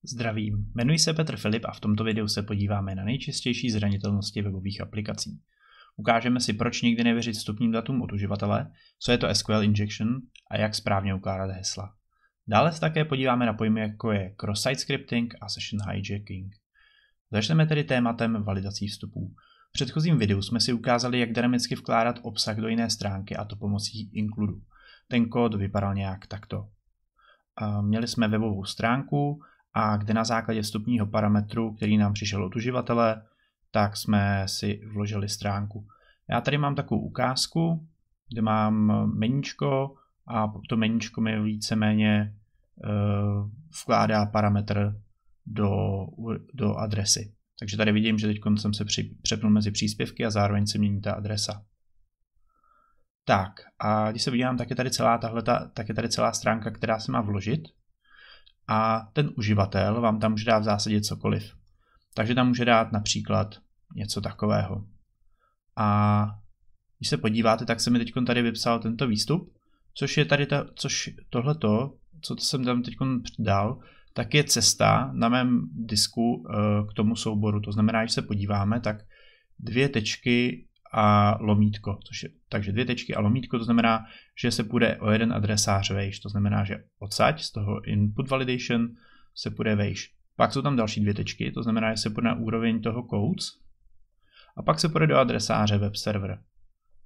Zdravím, jmenuji se Petr Filip a v tomto videu se podíváme na nejčastější zranitelnosti webových aplikací. Ukážeme si, proč nikdy nevěřit vstupním datům od uživatele, co je to SQL injection a jak správně ukládat hesla. Dále se také podíváme na pojmy, jako je cross-site scripting a session hijacking. Začneme tedy tématem validací vstupů. V předchozím videu jsme si ukázali, jak dynamicky vkládat obsah do jiné stránky, a to pomocí includu. Ten kód vypadal nějak takto. Měli jsme webovou stránku, a kde na základě vstupního parametru, který nám přišel od uživatele, tak jsme si vložili stránku. Já tady mám takovou ukázku, kde mám meníčko a to meníčko mi víceméně vkládá parametr do adresy. Takže tady vidím, že teď jsem se přepnul mezi příspěvky a zároveň se mění ta adresa. Tak a když se podívám, tak je tady celá stránka, která se má vložit. A ten uživatel vám tam může dát v zásadě cokoliv. Takže tam může dát například něco takového. A když se podíváte, tak se mi teď tady vypsal tento výstup, což je tady tohleto, co jsem tam teď dal, tak je cesta na mém disku k tomu souboru. To znamená, že se podíváme, tak 2 tečky a lomítko. Takže 2 tečky a lomítko, to znamená, že se půjde o jeden adresář vejš. To znamená, že odsaď z toho input validation se půjde vejš. Pak jsou tam další 2 tečky, to znamená, že se půjde na úroveň toho codes. A pak se půjde do adresáře web server,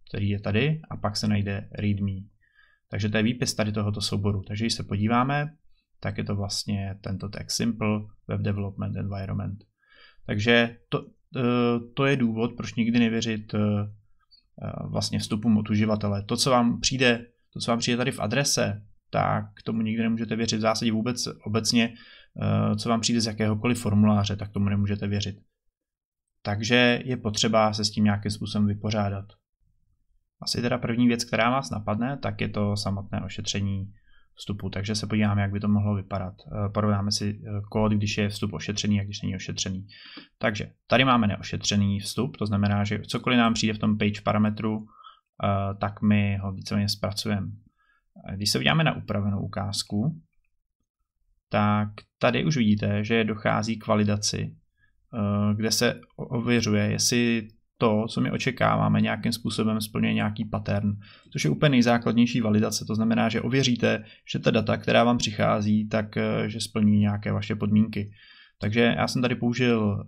který je tady, a pak se najde readme. Takže to je výpis tady tohoto souboru. Takže když se podíváme, tak je to vlastně tento text Simple Web Development Environment. Takže to je důvod, proč nikdy nevěřit vlastně vstupům od uživatele. To, co vám přijde tady v adrese, tak tomu nikdy nemůžete věřit. V zásadě vůbec obecně, co vám přijde z jakéhokoliv formuláře, tak tomu nemůžete věřit. Takže je potřeba se s tím nějakým způsobem vypořádat. Asi teda první věc, která vás napadne, tak je to samotné ošetření vstupu. Takže se podíváme, jak by to mohlo vypadat. Porovnáme si kód, když je vstup ošetřený a když není ošetřený. Takže tady máme neošetřený vstup, to znamená, že cokoliv nám přijde v tom page parametru, tak my ho víceméně zpracujeme. Když se podíváme na upravenou ukázku, tak tady už vidíte, že dochází k validaci, kde se ověřuje, jestli to, co my očekáváme, nějakým způsobem splňuje nějaký pattern, což je úplně nejzákladnější validace. To znamená, že ověříte, že ta data, která vám přichází, tak že splňují nějaké vaše podmínky. Takže já jsem tady použil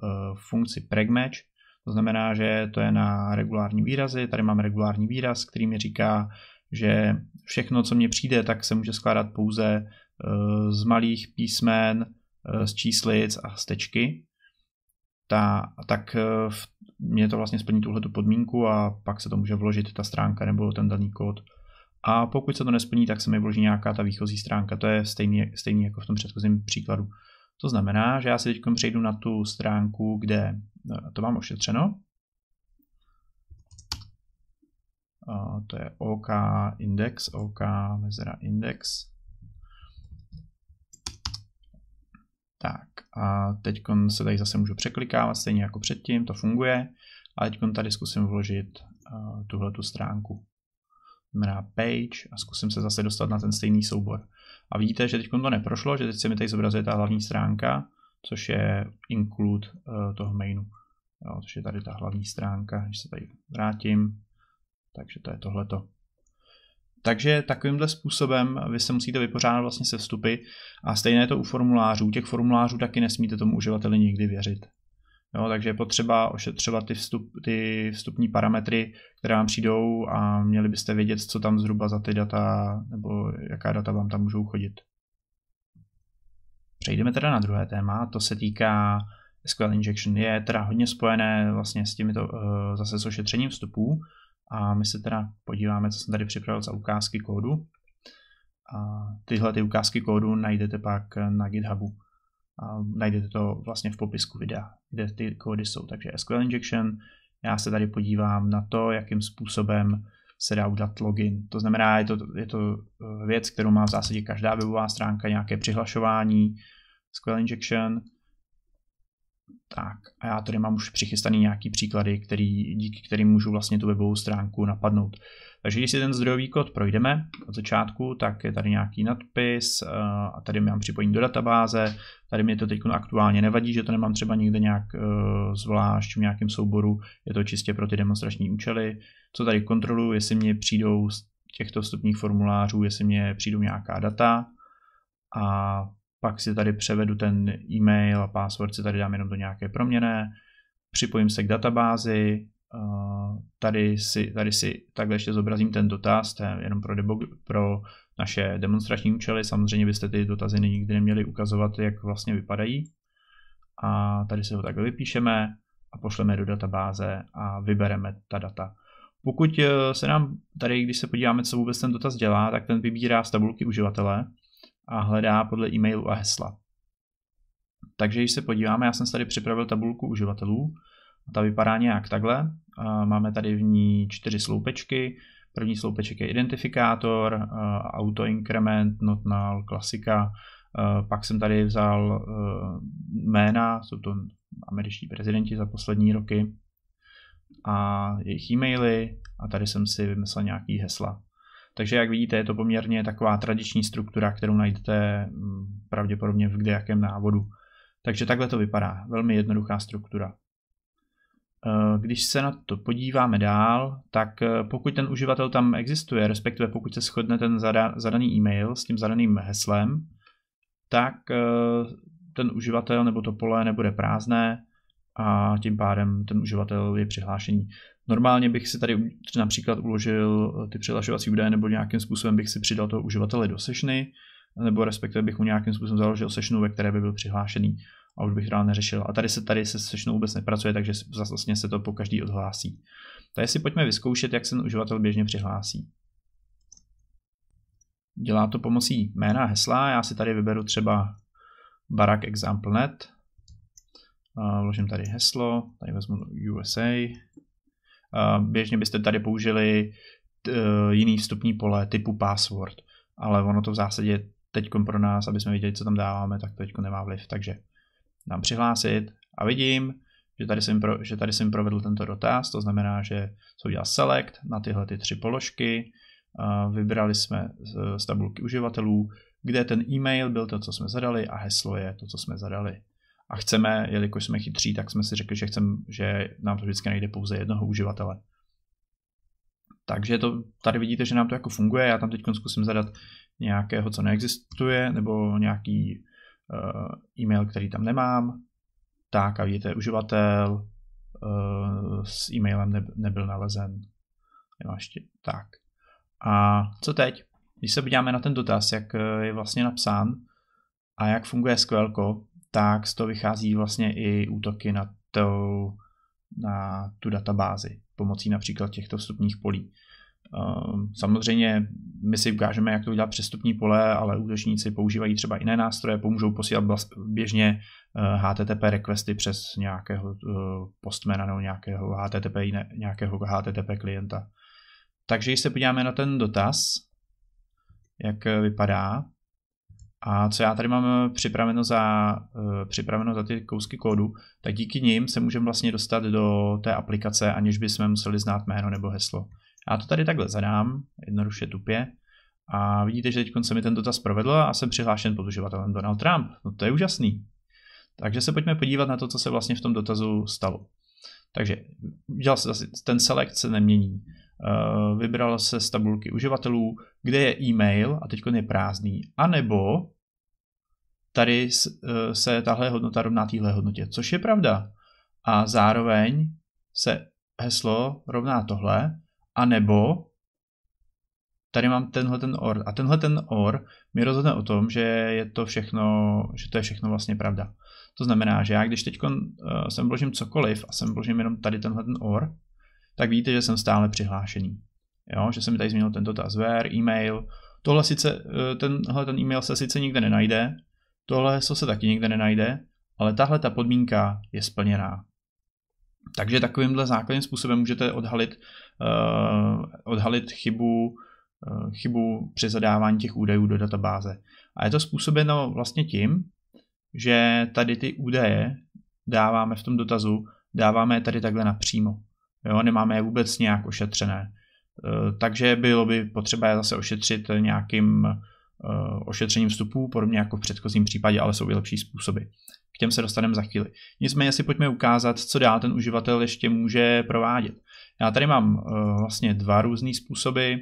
funkci pregmatch, to znamená, že to je na regulární výrazy. Tady mám regulární výraz, který mi říká, že všechno, co mně přijde, tak se může skládat pouze z malých písmen, z číslic a z tečky. Tak mě to vlastně splní tuhletu podmínku a pak se to může vložit ta stránka nebo ten daný kód. A pokud se to nesplní, tak se mi vloží nějaká ta výchozí stránka. To je stejný jako v tom předchozím příkladu. To znamená, že já si teď přejdu na tu stránku, kde to mám ošetřeno. To je OK index, OK mezera index. Tak a teď se tady zase můžu překlikávat, stejně jako předtím, to funguje. A teď tady zkusím vložit tuhletu stránku. Znamená page a zkusím se zase dostat na ten stejný soubor. A vidíte, že teď to neprošlo, že teď se mi tady zobrazuje ta hlavní stránka, což je include toho mainu. Jo, což je tady ta hlavní stránka, když se tady vrátím. Takže to je tohleto. Takže takovýmhle způsobem vy se musíte vypořádat vlastně se vstupy a stejné je to u formulářů. U těch formulářů taky nesmíte tomu uživateli nikdy věřit. Jo, takže je potřeba ošetřovat ty vstupní parametry, které vám přijdou a měli byste vědět, co tam zhruba za ty data nebo jaká data vám tam můžou chodit. Přejdeme teda na druhé téma, to se týká SQL injection. Je teda hodně spojené vlastně s těmito zase s ošetřením vstupů. A my se teda podíváme, co jsem tady připravil za ukázky kódu. A tyhle ty ukázky kódu najdete pak na GitHubu. A najdete to vlastně v popisku videa, kde ty kódy jsou. Takže SQL injection, já se tady podívám na to, jakým způsobem se dá udělat login. To znamená, je to věc, kterou má v zásadě každá webová stránka, nějaké přihlašování, SQL injection. Tak a já tady mám už přichystaný nějaký příklady, díky kterým můžu vlastně tu webovou stránku napadnout. Takže když si ten zdrojový kód projdeme od začátku, tak je tady nějaký nadpis a tady mám připojení do databáze. Tady mě to teď aktuálně nevadí, že to nemám třeba někde nějak zvlášť v nějakém souboru, je to čistě pro ty demonstrační účely. Co tady kontroluji, jestli mě přijdou z těchto vstupních formulářů, jestli mě přijdou nějaká data a pak si tady převedu ten e-mail a password si tady dám jenom do nějaké proměnné, připojím se k databázi, tady si takhle ještě zobrazím ten dotaz, to je jenom pro naše demonstrační účely, samozřejmě byste ty dotazy nikdy neměli ukazovat, jak vlastně vypadají. A tady si ho takhle vypíšeme a pošleme do databáze a vybereme ta data. Pokud se nám tady, když se podíváme, co vůbec ten dotaz dělá, tak ten vybírá z tabulky uživatele a hledá podle e-mailu a hesla. Takže když se podíváme, já jsem tady připravil tabulku uživatelů. Ta vypadá nějak takhle. Máme tady v ní 4 sloupečky. První sloupeček je identifikátor, auto increment, not null, klasika. Pak jsem tady vzal jména, jsou to američtí prezidenti za poslední roky a jejich e-maily a tady jsem si vymyslel nějaký hesla. Takže jak vidíte, je to poměrně taková tradiční struktura, kterou najdete pravděpodobně v kdejakém návodu. Takže takhle to vypadá. Velmi jednoduchá struktura. Když se na to podíváme dál, tak pokud ten uživatel tam existuje, respektive pokud se shodne ten zadaný e-mail s tím zadaným heslem, tak ten uživatel nebo to pole nebude prázdné a tím pádem ten uživatel je přihlášený. Normálně bych si tady například uložil ty přihlašovací údaje nebo nějakým způsobem bych si přidal toho uživatele do sessiony, nebo respektive bych mu nějakým způsobem založil sessionu, ve které by byl přihlášený a už bych to dál neřešil. A tady se sessionou vůbec nepracuje, takže vlastně se to po každý odhlásí. Tady si pojďme vyzkoušet, jak se ten uživatel běžně přihlásí. Dělá to pomocí jména a hesla, já si tady vyberu třeba Barack Example.net, vložím tady heslo, tady vezmu USA. Běžně byste tady použili jiný vstupní pole typu password, ale ono to v zásadě teď pro nás, aby jsme viděli, co tam dáváme, tak to teď nemá vliv, takže dám přihlásit a vidím, že tady jsem provedl tento dotaz, to znamená, že se udělal select na tyhle 3 položky, vybrali jsme z tabulky uživatelů, kde ten e-mail byl to, co jsme zadali a heslo je to, co jsme zadali. A chceme, jelikož jsme chytří, tak jsme si řekli, že nám to vždycky najde pouze jednoho uživatele. Takže tady vidíte, že nám to jako funguje. Já tam teď zkusím zadat nějakého, co neexistuje, nebo nějaký e-mail, který tam nemám. Tak a vidíte, uživatel s e-mailem nebyl nalezen. Tak. A co teď? Když se podíváme na ten dotaz, jak je vlastně napsán a jak funguje SQL, tak z toho vychází vlastně i útoky na tu databázi pomocí například těchto vstupních polí. Samozřejmě my si ukážeme, jak to udělat přes vstupní pole, ale útočníci používají třeba jiné nástroje, pomůžou posílat běžně HTTP requesty přes nějakého postmana nebo nějakého HTTP klienta. Takže když se podíváme na ten dotaz, jak vypadá, a co já tady mám připraveno za ty kousky kódu, tak díky nim se můžeme vlastně dostat do té aplikace, aniž bychom museli znát jméno nebo heslo. Já to tady takhle zadám, jednoduše tupě, a vidíte, že teď se mi ten dotaz provedl a jsem přihlášen pod uživatelem Donald Trump. No to je úžasný. Takže se pojďme podívat na to, co se vlastně v tom dotazu stalo. Takže udělal se zase, ten select se nemění. Vybral se z tabulky uživatelů, kde je e-mail a teď je prázdný, anebo tady se tahle hodnota rovná téhle hodnotě, což je pravda. A zároveň se heslo rovná tohle, anebo tady mám ten OR a ten OR mi rozhodne o tom, že to je všechno vlastně pravda. To znamená, že já když teď sem vložím cokoliv a sem vložím jenom tady ten OR, tak vidíte, že jsem stále přihlášený. Jo, že se mi tady změnil tento dotaz, where, e-mail. Ten e-mail se sice nikde nenajde, tohle heslo se taky nikde nenajde, ale tahle ta podmínka je splněná. Takže takovýmhle základním způsobem můžete odhalit chybu při zadávání těch údajů do databáze. A je to způsobeno vlastně tím, že tady ty údaje dáváme v tom dotazu, dáváme je tady takhle napřímo. Jo, nemáme je vůbec nějak ošetřené. Takže bylo by potřeba je zase ošetřit nějakým ošetřením vstupů, podobně jako v předchozím případě, ale jsou i lepší způsoby. K těm se dostaneme za chvíli. Nicméně si pojďme ukázat, co dál ten uživatel ještě může provádět. Já tady mám vlastně dva různý způsoby,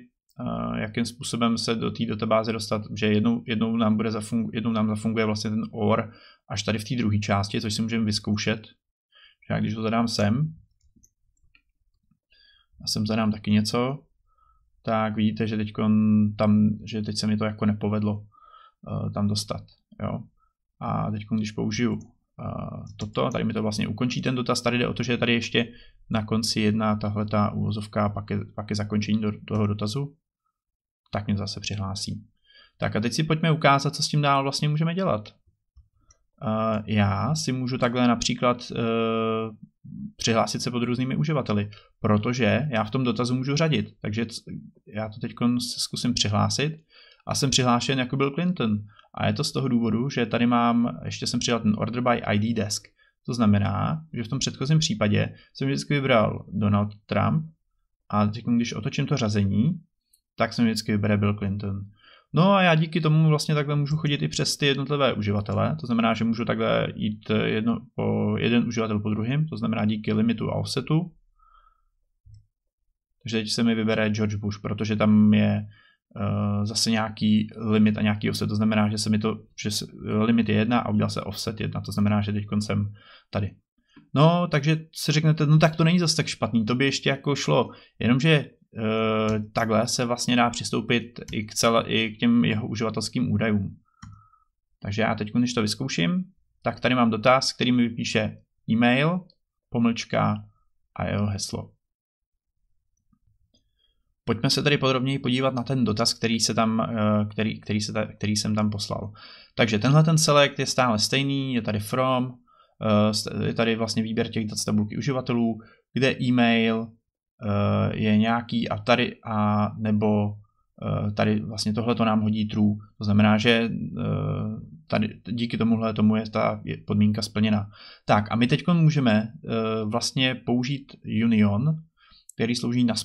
jakým způsobem se do té databáze dostat, že jednou nám zafunguje vlastně ten OR až tady v té druhé části, což si můžeme vyzkoušet. Já když to zadám sem, a sem zadám taky něco, tak vidíte, že teď se mi to jako nepovedlo tam dostat. Jo? A teď, když použiju toto, tady mi to vlastně ukončí ten dotaz, tady jde o to, že je tady ještě na konci jedna tahleta uvozovka, pak je zakončení toho dotazu, tak mě zase přihlásí. Tak a teď si pojďme ukázat, co s tím dál vlastně můžeme dělat. Já si můžu takhle například přihlásit se pod různými uživateli, protože já v tom dotazu můžu řadit. Takže já to teď zkusím přihlásit a jsem přihlášen jako Bill Clinton. A je to z toho důvodu, že tady ještě jsem přidal ten Order by ID Desk. To znamená, že v tom předchozím případě jsem vždycky vybral Donald Trump a teď, když otočím to řazení, tak jsem vždycky vybere Bill Clinton. No a já díky tomu vlastně takhle můžu chodit i přes ty jednotlivé uživatele, to znamená, že můžu takhle jít jeden uživatel po druhém, to znamená díky limitu a offsetu. Takže teď se mi vybere George Bush, protože tam je zase nějaký limit a nějaký offset, to znamená, že limit je 1 a udělal se offset 1, to znamená, že teď jsem tady. No, takže si řeknete, no tak to není zase tak špatný, to by ještě jako šlo, jenomže takhle se vlastně dá přistoupit i k těm jeho uživatelským údajům. Takže já teď, když to vyzkouším, tak tady mám dotaz, který mi vypíše e-mail, pomlčka a jeho heslo. Pojďme se tady podrobněji podívat na ten dotaz, který jsem tam poslal. Takže tenhle ten select je stále stejný, je tady from, je tady vlastně výběr těch dat z tabulky uživatelů, kde e-mail je nějaký a tady vlastně tohle nám hodí true. To znamená, že tady díky tomu je ta podmínka splněna. Tak a my teď můžeme vlastně použít union, který slouží na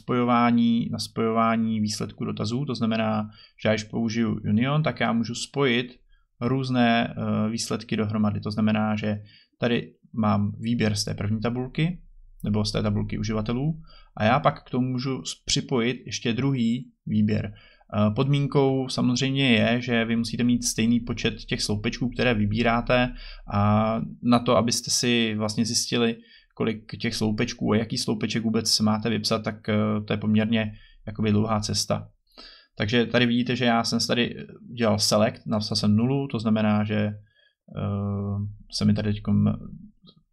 spojování výsledků dotazů. To znamená, že když použiju union, tak já můžu spojit různé výsledky dohromady. To znamená, že tady mám výběr z té první tabulky, nebo z té tabulky uživatelů a já pak k tomu můžu připojit ještě druhý výběr. Podmínkou samozřejmě je, že vy musíte mít stejný počet těch sloupečků, které vybíráte a na to, abyste si vlastně zjistili, kolik těch sloupečků a jaký sloupeček vůbec máte vypsat, tak to je poměrně jakoby dlouhá cesta. Takže tady vidíte, že já jsem tady dělal select, napsal jsem 0, to znamená, že se mi tady teď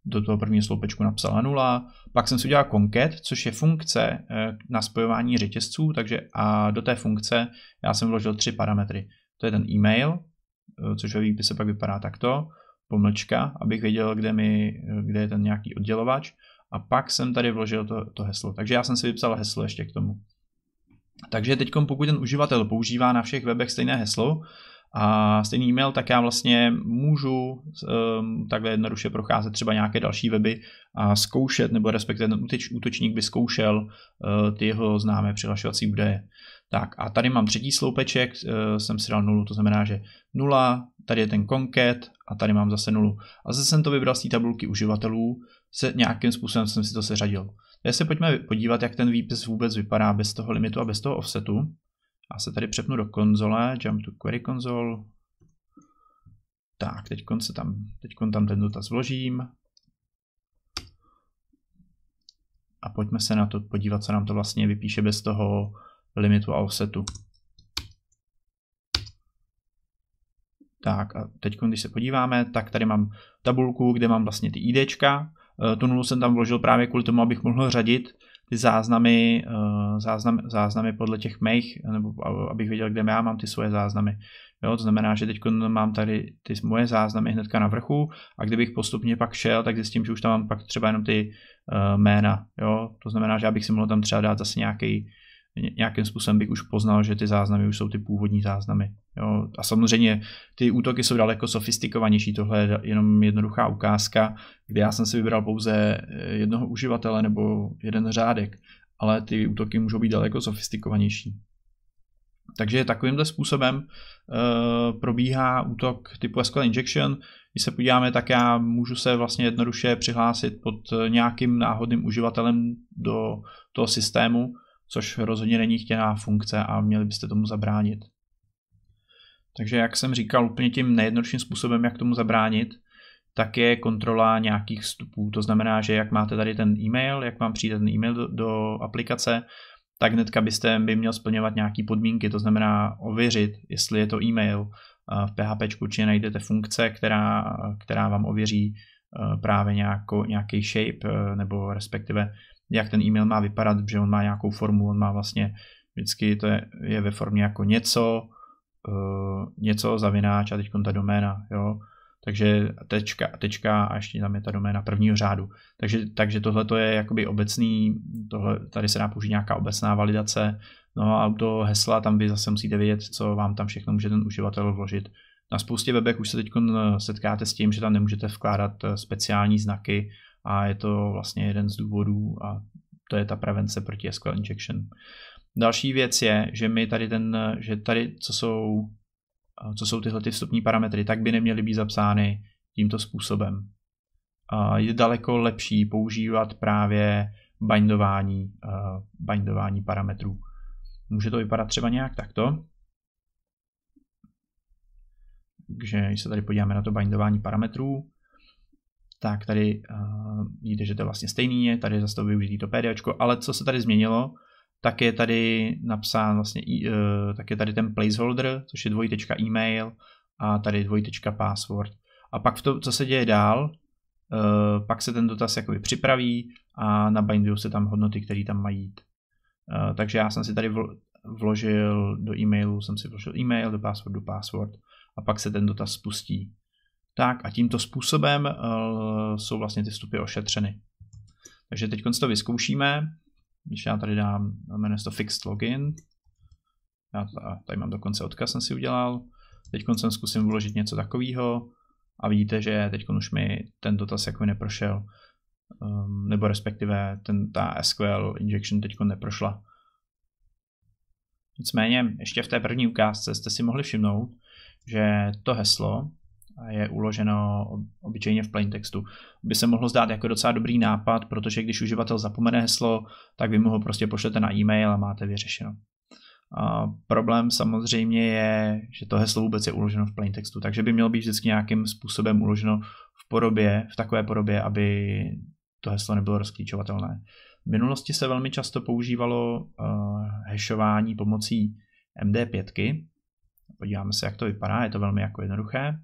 do toho prvního sloupečku napsala 0, pak jsem si udělal concat, což je funkce na spojování řetězců, takže a do té funkce já jsem vložil 3 parametry. To je ten e-mail, což ve výpise pak vypadá takto, pomlčka, abych věděl, kde je ten nějaký oddělovač, a pak jsem tady vložil to heslo. Takže já jsem si vypsal heslo ještě k tomu. Takže teď, pokud ten uživatel používá na všech webech stejné heslo a stejný e-mail, tak já vlastně můžu takhle jednoduše procházet třeba nějaké další weby a zkoušet, nebo respektive ten útočník by zkoušel ty jeho známé přihlašovací údaje. Tak a tady mám třetí sloupeček, jsem si dal 0, to znamená, že 0, tady je ten concat a tady mám zase 0. A zase jsem to vybral z té tabulky uživatelů, nějakým způsobem jsem si to seřadil. Teď se pojďme podívat, jak ten výpis vůbec vypadá bez toho limitu a bez toho offsetu. Já se tady přepnu do konzole, jump to query console. Tak, teď tam ten dotaz vložím. A pojďme se na to podívat, co nám to vlastně vypíše bez toho limitu a offsetu. Tak a teď, když se podíváme, tak tady mám tabulku, kde mám vlastně ty IDčka. Tu 0 jsem tam vložil právě kvůli tomu, abych mohl řadit ty záznamy podle těch mých, nebo abych věděl, kde já mám ty svoje záznamy. Jo, to znamená, že teď mám tady ty moje záznamy hnedka na vrchu a kdybych postupně pak šel, tak zjistím, že už tam mám pak třeba jenom ty jména. Jo? To znamená, že abych si mohl tam třeba dát zase nějaký nějakým způsobem bych už poznal, že ty záznamy už jsou ty původní záznamy. Jo. A samozřejmě ty útoky jsou daleko sofistikovanější, tohle je jenom jednoduchá ukázka, kde já jsem si vybral pouze jednoho uživatele nebo jeden řádek, ale ty útoky můžou být daleko sofistikovanější. Takže takovýmhle způsobem probíhá útok typu SQL injection. Když se podíváme, tak já můžu se vlastně jednoduše přihlásit pod nějakým náhodným uživatelem do toho systému, což rozhodně není chtěná funkce a měli byste tomu zabránit. Takže jak jsem říkal, úplně tím nejjednodušším způsobem, jak tomu zabránit, tak je kontrola nějakých vstupů. To znamená, že jak máte tady ten e-mail, jak vám přijde ten e-mail do aplikace, tak hnedka by měl splňovat nějaké podmínky, to znamená ověřit, jestli je to e-mail. V PHP určitě najdete funkce, která vám ověří právě nějaký shape, nebo respektive jak ten e-mail má vypadat, že on má nějakou formu, on má vlastně vždycky to je ve formě jako něco zavináč a teď ta doména, jo. Takže tečka a ještě tam je ta doména prvního řádu. Takže tohle to je jakoby obecný, tady se dá použít nějaká obecná validace. No a u toho hesla tam vy zase musíte vědět, co vám tam všechno může ten uživatel vložit. Na spoustě webech už se teď setkáte s tím, že tam nemůžete vkládat speciální znaky a je to vlastně jeden z důvodů a to je ta prevence proti SQL injection. Další věc je, že co jsou tyhle ty vstupní parametry, tak by neměly být zapsány tímto způsobem. Je daleko lepší používat právě bindování parametrů. Může to vypadat třeba nějak takto. Takže když se tady podíváme na to bindování parametrů, tak tady vidíte, že to je vlastně stejný, tady je zase to využitý to PDčko, ale co se tady změnilo, tak je tady napsán vlastně, tak je tady ten placeholder, což je email a tady password. A pak co se děje dál, pak se ten dotaz jakoby připraví a nabindují se tam hodnoty, které tam mají jít. Takže já jsem si tady vložil do e-mailu, e-mail, do password a pak se ten dotaz spustí. Tak a tímto způsobem jsou vlastně ty vstupy ošetřeny. Takže teď to vyzkoušíme. Když já tady dám, jmenuje se to fixed login, já tady mám dokonce odkaz, jsem si udělal, teď jsem zkusím vložit něco takového a vidíte, že teď už mi ten dotaz jako neprošel, nebo respektive ta SQL injection teď neprošla. Nicméně ještě v té první ukázce jste si mohli všimnout, že to heslo je uloženo obyčejně v plaintextu. By se mohlo zdát jako docela dobrý nápad, protože když uživatel zapomene heslo, tak vy mu ho prostě pošlete na e-mail a máte vyřešeno. A problém samozřejmě je, že to heslo vůbec je uloženo v plaintextu, takže by mělo být vždycky nějakým způsobem uloženo v takové podobě, aby to heslo nebylo rozklíčovatelné. V minulosti se velmi často používalo hashování pomocí MD5. Podíváme se, jak to vypadá, je to velmi jako jednoduché.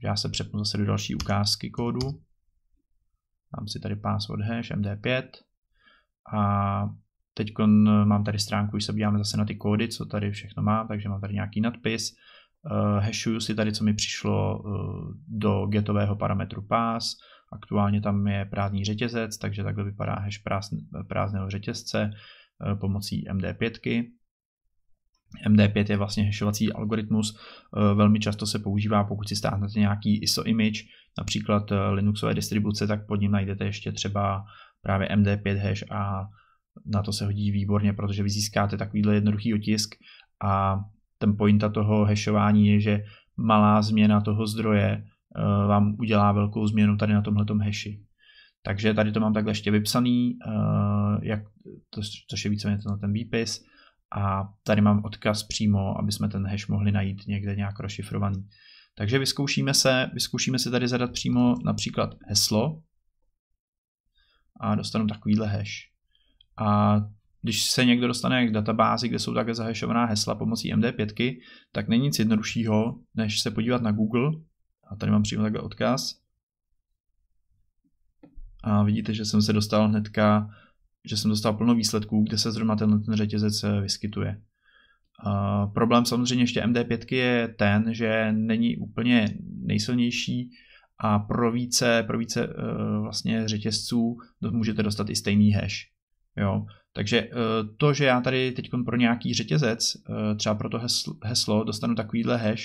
Já se přepnu zase do další ukázky kódu. Dám si tady password hash MD5 a teď mám tady stránku, když se podíváme zase na ty kódy, co tady všechno má, takže mám tady nějaký nadpis. Hashuju si tady, co mi přišlo do getového parametru pass. Aktuálně tam je prázdný řetězec, takže takhle vypadá hash prázdného řetězce pomocí MD5. MD5 je vlastně hashovací algoritmus, velmi často se používá, pokud si stáhnete nějaký ISO image, například Linuxové distribuce, tak pod ním najdete ještě třeba právě MD5 hash a na to se hodí výborně, protože vy získáte takovýhle jednoduchý otisk a ten pointa toho hashování je, že malá změna toho zdroje vám udělá velkou změnu tady na tomhletom hashi. Takže tady to mám takhle ještě vypsaný, což je víceméně ten výpis. A tady mám odkaz přímo, aby jsme ten hash mohli najít někde nějak rozšifrovaný. Takže vyzkoušíme si tady zadat přímo například heslo a dostanu takovýhle hash. A když se někdo dostane k databázi, kde jsou takhle zahashovaná hesla pomocí MD5, tak není nic jednoduššího, než se podívat na Google. A tady mám přímo takhle odkaz. A vidíte, že jsem se dostal hnedka, že jsem dostal plno výsledků, kde se zrovna ten řetězec vyskytuje. Problém samozřejmě ještě MD5 je ten, že není úplně nejsilnější a pro více vlastně řetězců můžete dostat i stejný hash. Jo? Takže to, že já tady teď pro nějaký řetězec, třeba pro to heslo, dostanu takovýhle hash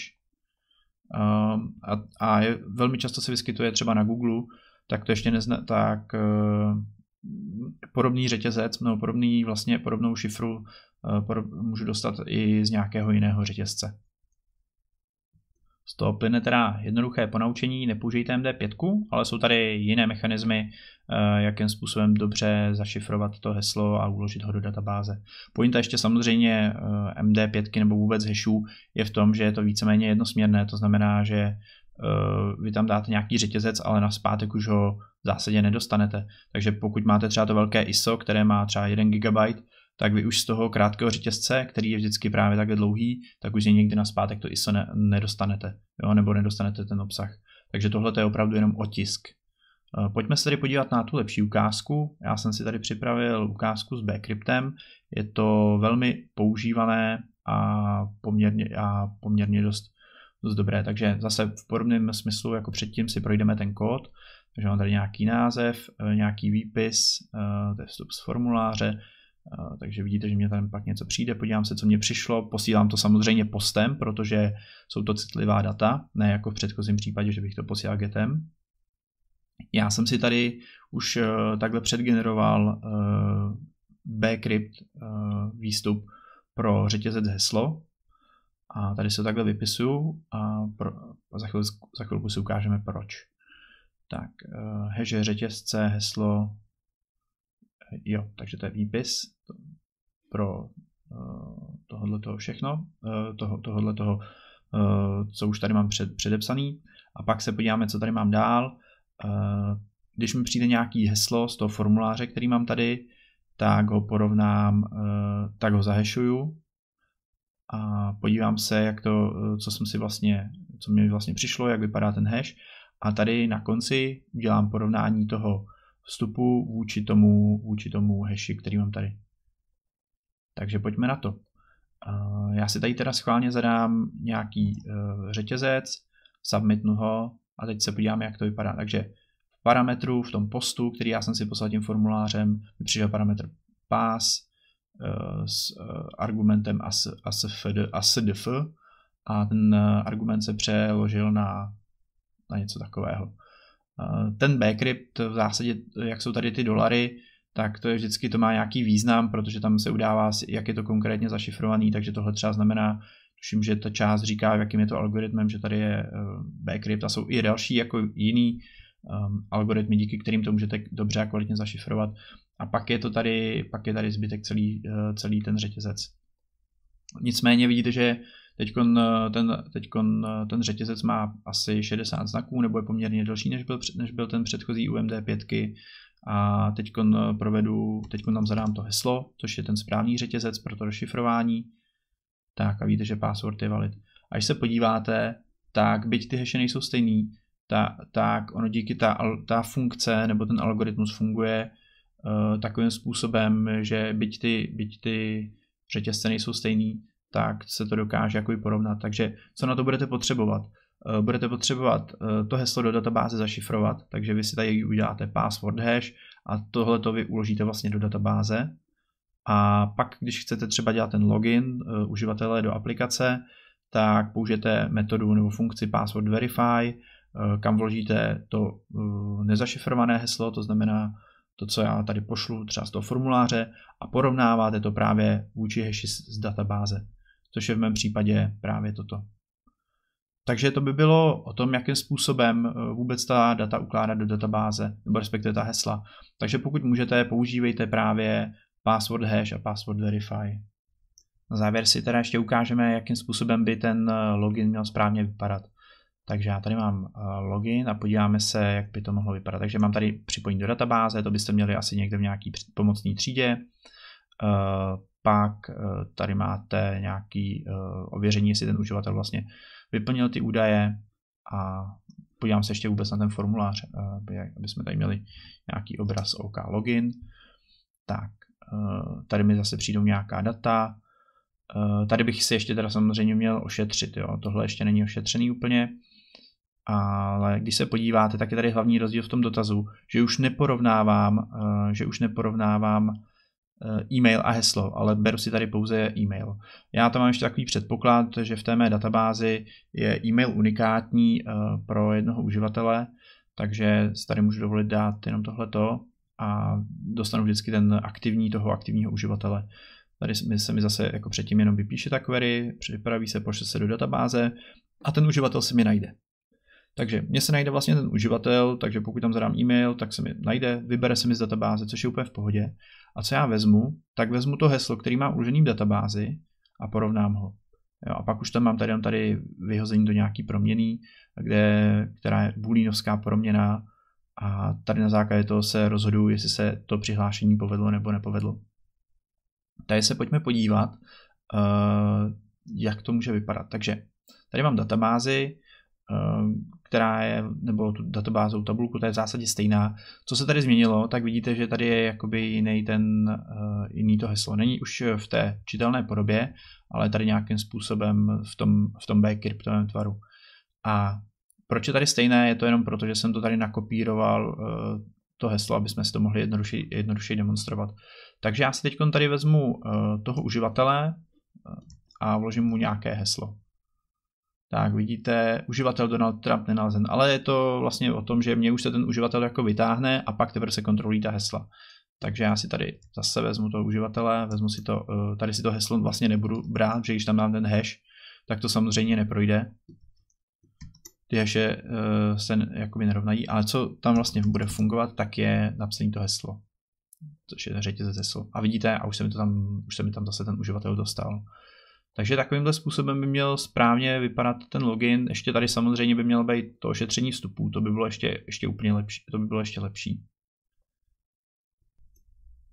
a velmi často se vyskytuje třeba na Google, tak to ještě podobný řetězec nebo podobnou šifru můžu dostat i z nějakého jiného řetězce. Z toho plyne teda jednoduché ponaučení, nepoužijte MD5, ale jsou tady jiné mechanismy, jakým způsobem dobře zašifrovat to heslo a uložit ho do databáze. Pointa ještě samozřejmě MD5 nebo vůbec hashů je v tom, že je to víceméně jednosměrné, to znamená, že vy tam dáte nějaký řetězec, ale nazpátek už ho v zásadě nedostanete. Takže pokud máte třeba to velké ISO, které má třeba 1 GB, tak vy už z toho krátkého řetězce, který je vždycky právě takhle dlouhý, tak už někdy nazpátek to ISO nedostanete, jo? Nebo nedostanete ten obsah. Takže tohle je opravdu jenom otisk. Pojďme se tady podívat na tu lepší ukázku. Já jsem si tady připravil ukázku s bcryptem. Je to velmi používané a poměrně dost dobré. Takže zase v podobném smyslu jako předtím si projdeme ten kód. Takže mám tady nějaký název, nějaký výpis, to je vstup z formuláře. Takže vidíte, že mě tam pak něco přijde, podívám se, co mě přišlo, posílám to samozřejmě postem, protože jsou to citlivá data, ne jako v předchozím případě, že bych to posílal getem. Já jsem si tady už takhle předgeneroval bcrypt výstup pro řetězec heslo a tady se takhle vypisuju a za chvilku si ukážeme proč. Tak, hash řetězce, heslo. Jo, takže to je výpis pro tohoto všechno, tohoto, co už tady mám předepsaný. A pak se podíváme, co tady mám dál. Když mi přijde nějaký heslo z toho formuláře, který mám tady, tak ho porovnám, tak ho zahashuju a podívám se, jak to, co mi vlastně přišlo, jak vypadá ten hash. A tady na konci udělám porovnání toho vstupu vůči tomu hashi, který mám tady. Takže pojďme na to. Já si tady teda schválně zadám nějaký řetězec, submitnu ho a teď se podíváme, jak to vypadá. Takže v parametru, v tom postu, který já jsem si poslal tím formulářem, mi přišel parametr pass s argumentem asdf a ten argument se přeložil na něco takového. Ten bcrypt v zásadě, jak jsou tady ty dolary, tak to je vždycky, to má nějaký význam, protože tam se udává, jak je to konkrétně zašifrovaný, takže tohle třeba znamená, tuším, že ta část říká, jakým je to algoritmem, že tady je bcrypt a jsou i další jako jiný algoritmy, díky kterým to můžete dobře a kvalitně zašifrovat. A pak je tady zbytek celý ten řetězec. Nicméně vidíte, že ten řetězec má asi 60 znaků, nebo je poměrně delší, než byl ten předchozí u MD5. A teď tam zadám to heslo, což je ten správný řetězec pro to rozšifrování. Tak a vidíte, že password je valid. A když se podíváte, tak byť ty hashe nejsou stejný, tak ono díky ta funkce nebo ten algoritmus funguje takovým způsobem, že byť ty řetězce nejsou stejný, tak se to dokáže jako porovnat. Takže co na to budete potřebovat? Budete potřebovat to heslo do databáze zašifrovat, takže vy si tady uděláte password hash a tohleto vy uložíte vlastně do databáze. A pak, když chcete třeba dělat ten login uživatele do aplikace, tak použijete metodu nebo funkci password verify, kam vložíte to nezašifrované heslo, to znamená to, co já tady pošlu třeba z toho formuláře a porovnáváte to právě vůči hashi z databáze, což je v mém případě právě toto. Takže to by bylo o tom, jakým způsobem vůbec ta data ukládat do databáze, nebo respektive ta hesla. Takže pokud můžete, používejte právě password hash a password verify. Na závěr si teda ještě ukážeme, jakým způsobem by ten login měl správně vypadat. Takže já tady mám login a podíváme se, jak by to mohlo vypadat. Takže mám tady připojení do databáze, to byste měli asi někde v nějaký pomocné třídě. Pak tady máte nějaké ověření, jestli ten uživatel vlastně vyplnil ty údaje a podívám se ještě vůbec na ten formulář, aby jsme tady měli nějaký obraz OK login. Tak, tady mi zase přijdou nějaká data. Tady bych si ještě teda samozřejmě měl ošetřit, jo. Tohle ještě není ošetřený úplně, ale když se podíváte, tak je tady hlavní rozdíl v tom dotazu, že už neporovnávám e-mail a heslo, ale beru si tady pouze e-mail. Já tam mám ještě takový předpoklad, že v té mé databázi je e-mail unikátní pro jednoho uživatele, takže si tady můžu dovolit dát jenom tohleto a dostanu vždycky toho aktivního uživatele. Tady se mi zase jako předtím jenom vypíše ta query, připraví se, pošle se do databáze a ten uživatel se mi najde. Takže mně se najde vlastně ten uživatel, takže pokud tam zadám e-mail, tak se mi najde, vybere se mi z databáze, což je úplně v pohodě. A co já vezmu, tak vezmu to heslo, který mám uložený v databázi a porovnám ho. Jo, a pak už tam mám tady vyhození do nějaký proměny, která je booleanovská proměna a tady na základě toho se rozhoduju, jestli se to přihlášení povedlo nebo nepovedlo. Tady se pojďme podívat, jak to může vypadat. Takže tady mám databázi, která je, nebo tu databázovou tabulku, ta je v zásadě stejná. Co se tady změnilo, tak vidíte, že tady je jakoby jiný to heslo. Není už v té čitelné podobě, ale tady nějakým způsobem v tom bcryptovém tvaru. A proč je tady stejné? Je to jenom proto, že jsem to tady nakopíroval to heslo, aby jsme si to mohli jednodušeji demonstrovat. Takže já si teď tady vezmu toho uživatele a vložím mu nějaké heslo. Tak vidíte, uživatel Donald Trump nenalezen, ale je to vlastně o tom, že mě už se ten uživatel jako vytáhne a pak teprve se kontrolují ta hesla. Takže já si tady zase vezmu toho uživatele, vezmu si to, tady si to heslo vlastně nebudu brát, že když tam dám ten hash, tak to samozřejmě neprojde. Ty hashe se jakoby nerovnají, ale co tam vlastně bude fungovat, tak je napsaný to heslo, což je řetězec heslo. A vidíte, a už se mi tam zase ten uživatel dostal. Takže takovýmhle způsobem by měl správně vypadat ten login. Ještě tady samozřejmě by mělo být to ošetření vstupů, to by bylo ještě úplně lepší, to by bylo ještě lepší.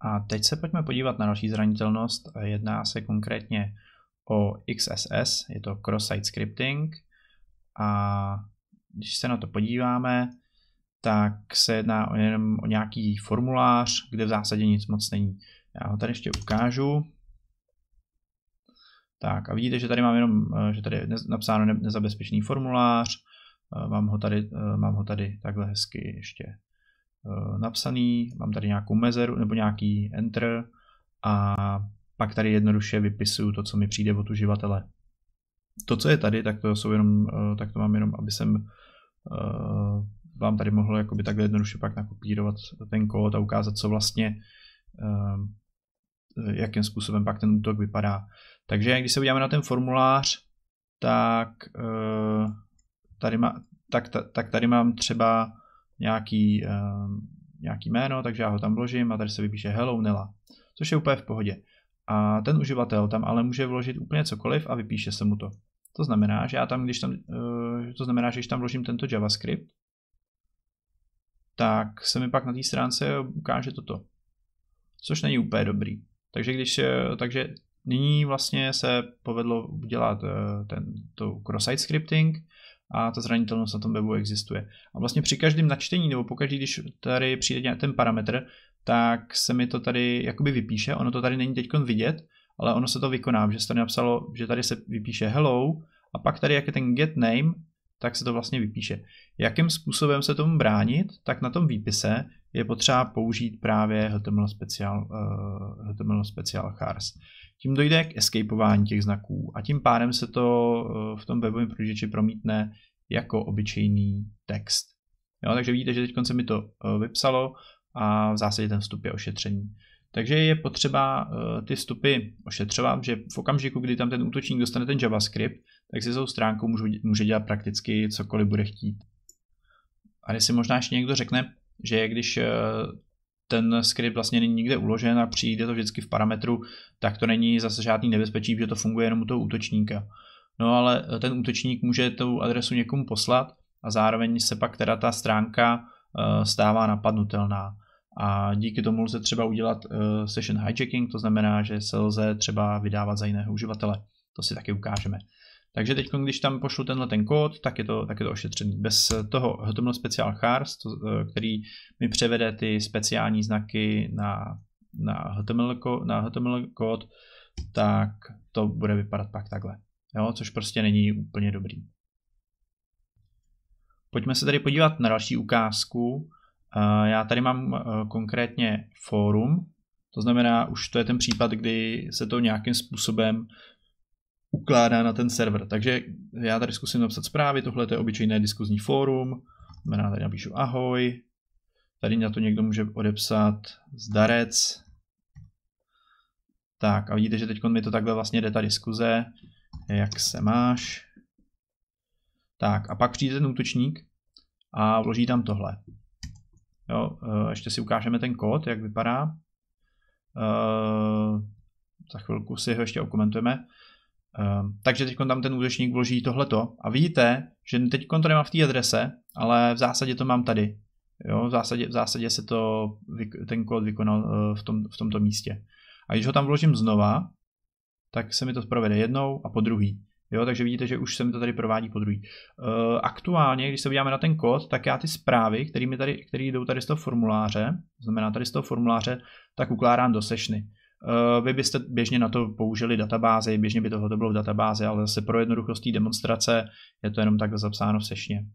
A teď se pojďme podívat na další zranitelnost. Jedná se konkrétně o XSS, je to cross-site scripting. A když se na to podíváme, tak se jedná jenom o nějaký formulář, kde v zásadě nic moc není. Já ho tady ještě ukážu. Tak a vidíte, že tady mám jenom, že tady je napsáno nezabezpečený formulář, mám ho tady takhle hezky ještě napsaný, mám tady nějakou mezeru nebo nějaký enter a pak tady jednoduše vypisuju to, co mi přijde od uživatele. To, co je tady, tak to mám jenom, aby jsem vám tady mohl jakoby takhle jednoduše pak nakopírovat ten kód a ukázat, co vlastně jakým způsobem pak ten útok vypadá. Takže když se podíváme na ten formulář, tak tady mám třeba nějaký jméno, takže já ho tam vložím a tady se vypíše hello Nela, což je úplně v pohodě. A ten uživatel tam ale může vložit úplně cokoliv a vypíše se mu to. To znamená, že když tam vložím tento JavaScript, tak se mi pak na té stránce ukáže toto, což není úplně dobrý. Takže nyní vlastně se povedlo udělat to cross-site scripting a ta zranitelnost na tom webu existuje. A vlastně při každém načtení nebo pokaždé, když tady přijde ten parametr, tak se mi to tady jakoby vypíše. Ono to tady není teď vidět, ale ono se to vykoná, že se tady napsalo, že tady se vypíše hello a pak tady, jak je ten get name, tak se to vlastně vypíše. Jakým způsobem se tomu bránit, tak na tom výpise je potřeba použít právě HTML special chars. Tím dojde k escapeování těch znaků a tím pádem se to v tom webovém prohlížeči promítne jako obyčejný text. Jo, takže vidíte, že teď se mi to vypsalo a v zásadě ten vstup je ošetřený. Takže je potřeba ty vstupy ošetřovat, že v okamžiku, kdy tam ten útočník dostane ten JavaScript, tak si s tou stránkou může dělat prakticky cokoliv bude chtít. A když si možná ještě někdo řekne, že když ten skript vlastně není nikde uložen a přijde to vždycky v parametru, tak to není zase žádný nebezpečí, protože to funguje jenom u toho útočníka. No ale ten útočník může tu adresu někomu poslat a zároveň se pak teda ta stránka stává napadnutelná. A díky tomu lze třeba udělat session hijacking, to znamená, že se lze třeba vydávat za jiného uživatele. To si taky ukážeme. Takže teď, když tam pošlu ten kód, tak je to ošetřený. Bez toho HTML special chars, který mi převede ty speciální znaky na HTML kód, tak to bude vypadat pak takhle. Jo, což prostě není úplně dobrý. Pojďme se tady podívat na další ukázku. Já tady mám konkrétně fórum, To znamená, už to je ten případ, kdy se to nějakým způsobem ukládá na ten server. Takže já tady zkusím napsat zprávy, tohle je obyčejné diskuzní fórum, znamená, tady napíšu ahoj, tady na to někdo může odepsat zdarec. Tak a vidíte, že teď mi to takhle vlastně jde ta diskuze, jak se máš. Tak a pak přijde ten útočník a vloží tam tohle. Jo, ještě si ukážeme ten kód, jak vypadá. Za chvilku si ho ještě okomentujeme. Takže teď tam ten útočník vloží tohleto a vidíte, že teď to nemám v té adrese, ale v zásadě to mám tady. Jo, v zásadě se ten kód vykonal v tomto místě. A když ho tam vložím znova, tak se mi to provede jednou a po druhý. Jo, takže vidíte, že už se mi to tady provádí po druhý. Aktuálně, když se podíváme na ten kód, tak já ty zprávy, které jdou tady z toho formuláře, znamená tady z toho formuláře, tak ukládám do sessiony. Vy byste běžně na to použili databázi, běžně by tohle bylo v databázi, ale zase pro jednoduchost té demonstrace je to jenom takhle zapsáno v sessioně.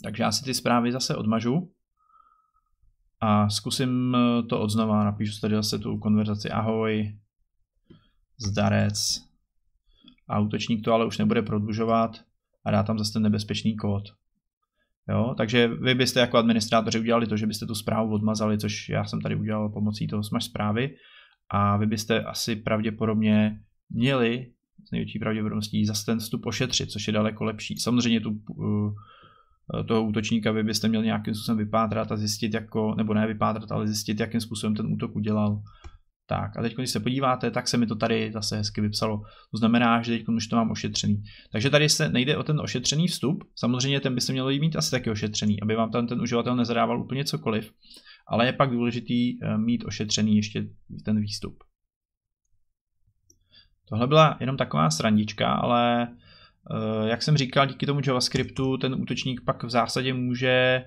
Takže já si ty zprávy zase odmažu a zkusím to odznova. Napíšu tady zase tu konverzaci ahoj, zdarec. A útočník to ale už nebude prodlužovat a dá tam zase ten nebezpečný kód. Jo, takže vy byste jako administrátoři udělali to, že byste tu zprávu odmazali, což já jsem tady udělal pomocí toho smaž zprávy. A vy byste asi pravděpodobně měli s největší pravděpodobností zase ten vstup ošetřit, což je daleko lepší. Samozřejmě toho útočníka vy byste měli nějakým způsobem vypátrat a zjistit, nebo ne vypátrat, ale zjistit, jakým způsobem ten útok udělal. Tak a teď, když se podíváte, tak se mi to tady zase hezky vypsalo. To znamená, že teď už to mám ošetřený. Takže tady se nejde o ten ošetřený vstup. Samozřejmě ten by se měl mít asi taky ošetřený, aby vám tam ten uživatel nezadával úplně cokoliv. Ale je pak důležitý mít ošetřený ještě ten výstup. Tohle byla jenom taková srandička, ale jak jsem říkal, díky tomu JavaScriptu ten útočník pak v zásadě může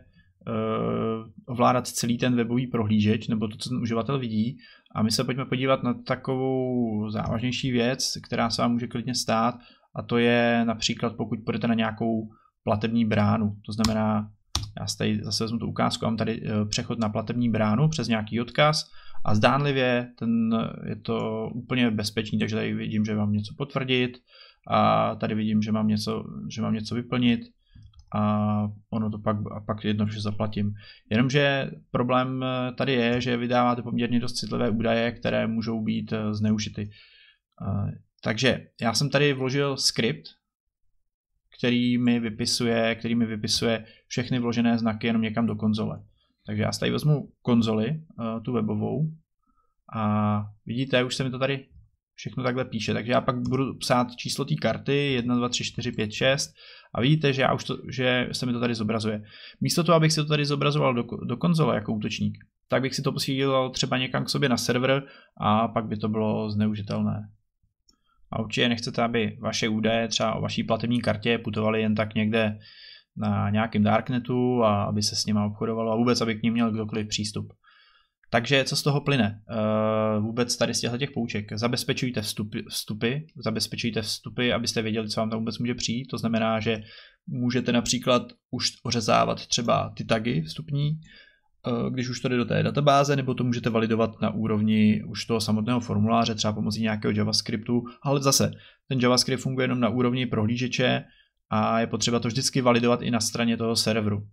ovládat celý ten webový prohlížeč, nebo to, co ten uživatel vidí. A my se pojďme podívat na takovou závažnější věc, která se vám může klidně stát, a to je například, pokud půjdete na nějakou platební bránu. To znamená, já tady zase vezmu tu ukázku, mám tady přechod na platební bránu přes nějaký odkaz a zdánlivě je to úplně bezpečný, takže tady vidím, že mám něco potvrdit a tady vidím, že mám něco vyplnit a ono to pak jednoduše zaplatím. Jenomže problém tady je, že vydáváte poměrně dost citlivé údaje, které můžou být zneužity. Takže já jsem tady vložil skript, který mi vypisuje všechny vložené znaky jenom někam do konzole. Takže já si tady vezmu konzoli, tu webovou, a vidíte, už se mi to tady všechno takhle píše. Takže já pak budu psát číslo té karty 1, 2, 3, 4, 5, 6 a vidíte, že se mi to tady zobrazuje. Místo toho, abych si to tady zobrazoval do konzole jako útočník, tak bych si to posílal třeba někam k sobě na server a pak by to bylo zneužitelné. A určitě nechcete, aby vaše údaje třeba o vaší platební kartě putovaly jen tak někde na nějakém darknetu a aby se s nima obchodovalo a vůbec, aby k nim měl kdokoliv přístup. Takže co z toho plyne? Vůbec tady z těch pouček. Zabezpečujte vstupy, abyste věděli, co vám tam vůbec může přijít. To znamená, že můžete například už ořezávat třeba ty tagy vstupní, když už to jde do té databáze, nebo to můžete validovat na úrovni už toho samotného formuláře, třeba pomocí nějakého JavaScriptu, ale zase ten JavaScript funguje jenom na úrovni prohlížeče a je potřeba to vždycky validovat i na straně toho serveru.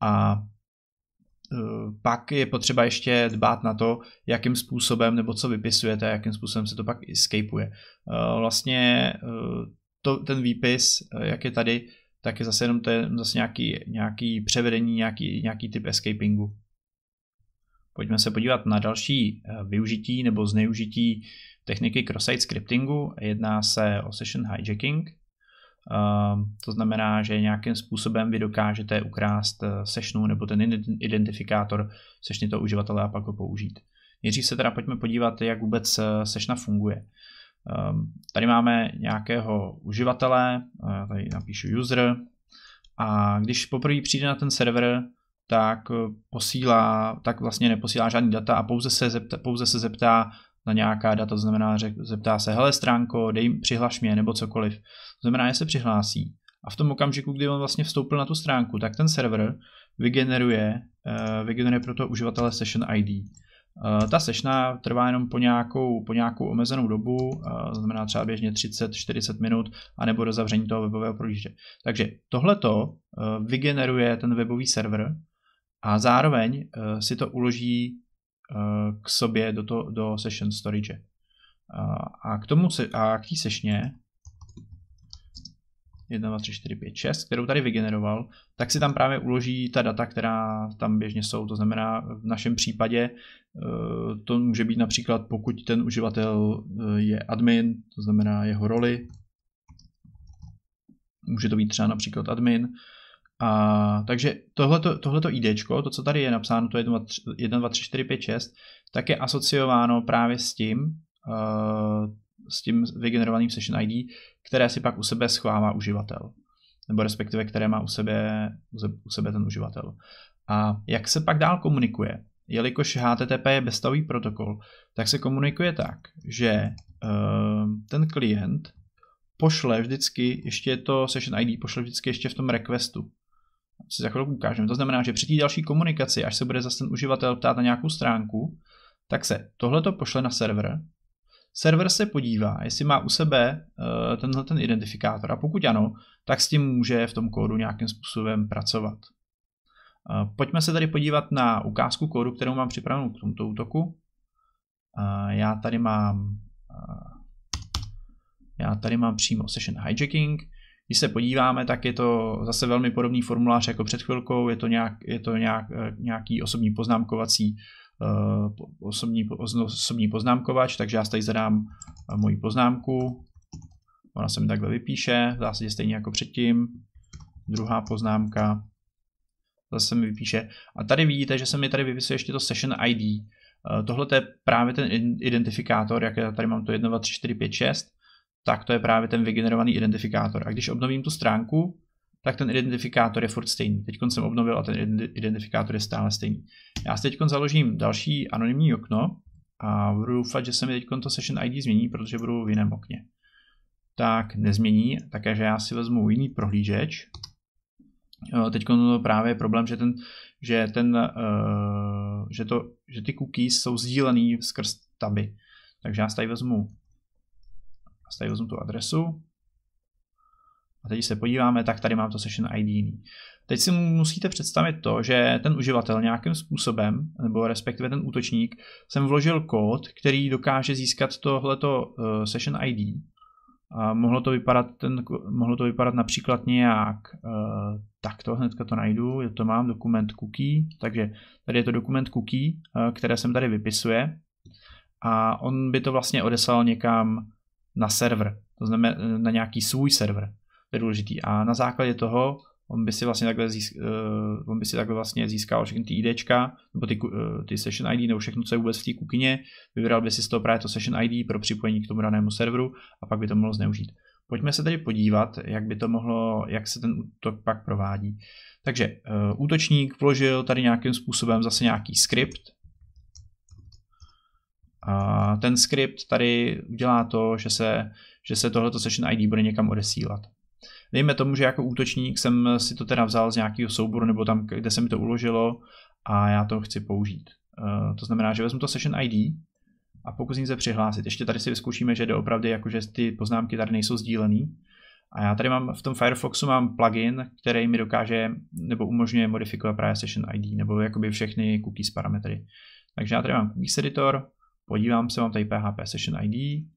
A pak je potřeba ještě dbát na to, jakým způsobem nebo co vypisujete, jakým způsobem se to pak escapeuje. Vlastně ten výpis, jak je tady, tak je zase jenom nějaký převedení, nějaký typ escapingu. Pojďme se podívat na další využití nebo zneužití techniky cross-site scriptingu. Jedná se o session hijacking. To znamená, že nějakým způsobem vy dokážete ukrást sessionu nebo ten identifikátor sessiony toho uživatele a pak ho použít. Nejdřív se teda pojďme podívat, jak vůbec sessiona funguje. Tady máme nějakého uživatele, tady napíšu user, a když poprvé přijde na ten server, tak vlastně neposílá žádný data a pouze se zeptá na nějaká data, to znamená, že zeptá se, hele stránko, přihlaš mě, nebo cokoliv. To znamená, že se přihlásí. A v tom okamžiku, kdy on vlastně vstoupil na tu stránku, tak ten server vygeneruje pro toho uživatele session ID. Ta sessiona trvá jenom po nějakou omezenou dobu, znamená třeba běžně 30-40 minut, anebo do zavření toho webového prohlížeče. Takže tohleto vygeneruje ten webový server a zároveň si to uloží k sobě do session storage. A k té sessioně 1, 2, 3, 4, 5, 6, kterou tady vygeneroval, tak si tam právě uloží ta data, která tam běžně jsou. To znamená, v našem případě to může být například, pokud ten uživatel je admin, to znamená jeho roli. Může to být třeba například admin. Takže tohleto IDčko, to, co tady je napsáno, to je 1, 2, 3, 4, 5, 6, tak je asociováno právě s tím vygenerovaným session ID, které si pak u sebe schovává uživatel. Nebo respektive, které má u sebe ten uživatel. A jak se pak dál komunikuje? Jelikož HTTP je bezstavový protokol, tak se komunikuje tak, že ten klient pošle vždycky ještě to session ID, pošle vždycky ještě v tom requestu. Si za chvilku ukážeme. To znamená, že při té další komunikaci, až se bude zase ten uživatel ptát na nějakou stránku, tak se tohleto pošle na server. Server se podívá, jestli má u sebe ten identifikátor, a pokud ano, tak s tím může v tom kódu nějakým způsobem pracovat. Pojďme se tady podívat na ukázku kódu, kterou mám připravenou k tomuto útoku. Já tady mám přímo session hijacking. Když se podíváme, tak je to zase velmi podobný formulář jako před chvilkou, je to nějaký osobní poznámkovací osobní poznámkovač, takže já tady zadám moji poznámku, ona se mi takhle vypíše, v zásadě stejně jako předtím, druhá poznámka, zase se mi vypíše a tady vidíte, že se mi tady vypisuje ještě to session ID, tohle je právě ten identifikátor, jak já tady mám to 1, 2, 3, 4, 5, 6, tak to je právě ten vygenerovaný identifikátor a když obnovím tu stránku, tak ten identifikátor je furt stejný. Teď jsem obnovil a ten identifikátor je stále stejný. Já si teď založím další anonymní okno a budu doufat, že se mi teď to session ID změní, protože budu v jiném okně. Tak nezmění, takže já si vezmu jiný prohlížeč. Teď právě je problém, že ty cookies jsou sdílený skrz taby. Takže já si tady vezmu tu adresu. A teď se podíváme, tak tady mám to session ID jiný. Teď si musíte představit to, že ten uživatel nějakým způsobem, nebo respektive ten útočník, sem vložil kód, který dokáže získat tohleto session ID. A mohlo to vypadat například nějak takto, hnedka to najdu, to mám dokument cookie, takže tady je to dokument cookie, které jsem tady vypisuje a on by to vlastně odeslal někam na server, to znamená na nějaký svůj server. To je důležitý. A na základě toho on by si takhle vlastně získal všechny ty IDčka, nebo ty session ID, nebo všechno, co je vůbec v té kukyně, vybral by si z toho právě to session ID pro připojení k tomu danému serveru a pak by to mohlo zneužít. Pojďme se tedy podívat, jak se ten útok pak provádí. Takže útočník vložil tady nějakým způsobem zase nějaký skript. A ten skript tady udělá to, že se tohleto session ID bude někam odesílat. Dejme tomu, že jako útočník jsem si to teda vzal z nějakého souboru nebo tam, kde se mi to uložilo a já to chci použít. To znamená, že vezmu to session ID a pokusím se přihlásit. Ještě tady si vyzkoušíme, že doopravdy jakože ty poznámky tady nejsou sdílený. A já tady mám v tom Firefoxu mám plugin, který mi dokáže nebo umožňuje modifikovat právě session ID nebo jakoby všechny cookies parametry. Takže já tady mám cookies editor, podívám se, mám tady PHP session ID,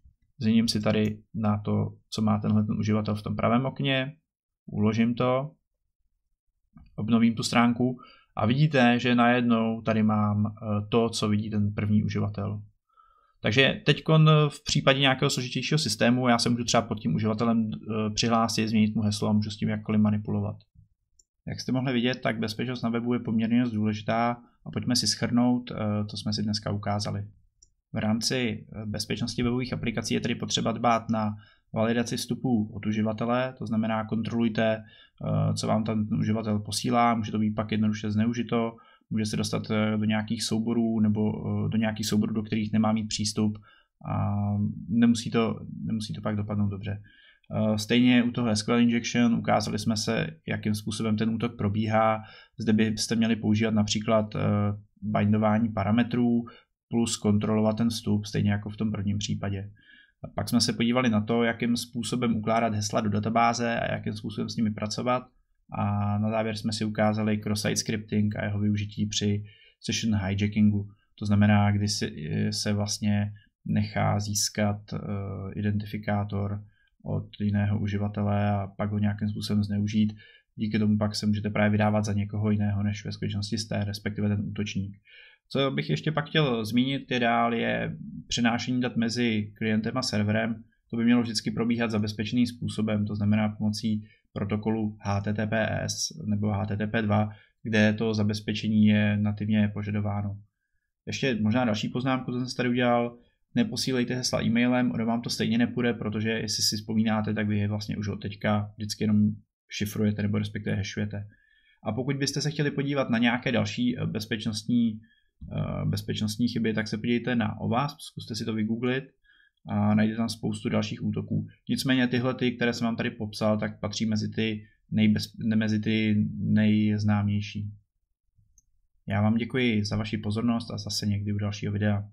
změním si tady na to, co má ten uživatel v tom pravém okně, uložím to, obnovím tu stránku a vidíte, že najednou tady mám to, co vidí ten první uživatel. Takže teď v případě nějakého složitějšího systému já se můžu třeba pod tím uživatelem přihlásit, změnit mu heslo a můžu s tím jakkoliv manipulovat. Jak jste mohli vidět, tak bezpečnost na webu je poměrně důležitá a pojďme si shrnout, co jsme si dneska ukázali. V rámci bezpečnosti webových aplikací je tedy potřeba dbát na validaci vstupů od uživatele, to znamená kontrolujte, co vám ten uživatel posílá, může to být pak jednoduše zneužito, může se dostat do nějakých souborů nebo do nějakých souborů, do kterých nemá mít přístup a nemusí to pak dopadnout dobře. Stejně u toho SQL injection ukázali jsme se, jakým způsobem ten útok probíhá. Zde byste měli používat například bindování parametrů, plus kontrolovat ten vstup, stejně jako v tom prvním případě. A pak jsme se podívali na to, jakým způsobem ukládat hesla do databáze a jakým způsobem s nimi pracovat. A na závěr jsme si ukázali cross-site scripting a jeho využití při session hijackingu. To znamená, kdy se vlastně nechá získat identifikátor od jiného uživatele a pak ho nějakým způsobem zneužít. Díky tomu pak se můžete právě vydávat za někoho jiného, než ve skutečnosti jste, respektive ten útočník. Co bych ještě pak chtěl zmínit, je přenášení dat mezi klientem a serverem. To by mělo vždycky probíhat zabezpečeným způsobem, to znamená pomocí protokolu HTTPS nebo HTTP2, kde to zabezpečení je nativně požadováno. Ještě možná další poznámku, co jsem tady udělal, neposílejte hesla e-mailem, ono vám to stejně nepůjde, protože jestli si vzpomínáte, tak vy je vlastně už od teďka vždycky jenom šifrujete nebo respektive hashujete. A pokud byste se chtěli podívat na nějaké další bezpečnostní chyby, tak se podívejte na OWASP, zkuste si to vygooglit a najdete tam spoustu dalších útoků. Nicméně tyhle, které jsem vám tady popsal, tak patří mezi ty nejznámější. Já vám děkuji za vaši pozornost a zase někdy u dalšího videa.